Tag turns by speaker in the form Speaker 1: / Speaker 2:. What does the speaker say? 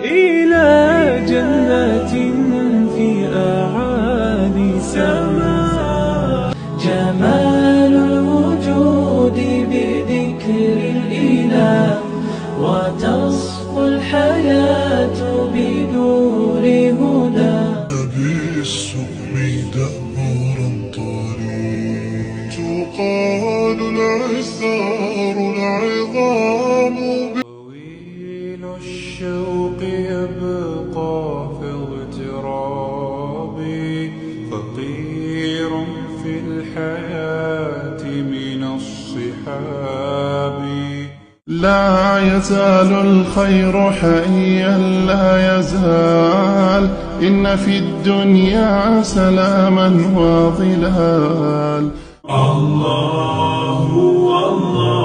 Speaker 1: إلى جنة في أعالي سماء.
Speaker 2: جمال الوجود بذكر الإله، وتصفو الحياة بنور هدى.
Speaker 3: بالسؤم دهرا طريق، تقال العثار العظام.
Speaker 1: طويل الشوق يبقى في اغترابي، فقير في الحياة من الصحاب.
Speaker 3: لا يزال الخير حيا لا يزال، إن في الدنيا سلاما وظلال.
Speaker 1: الله الله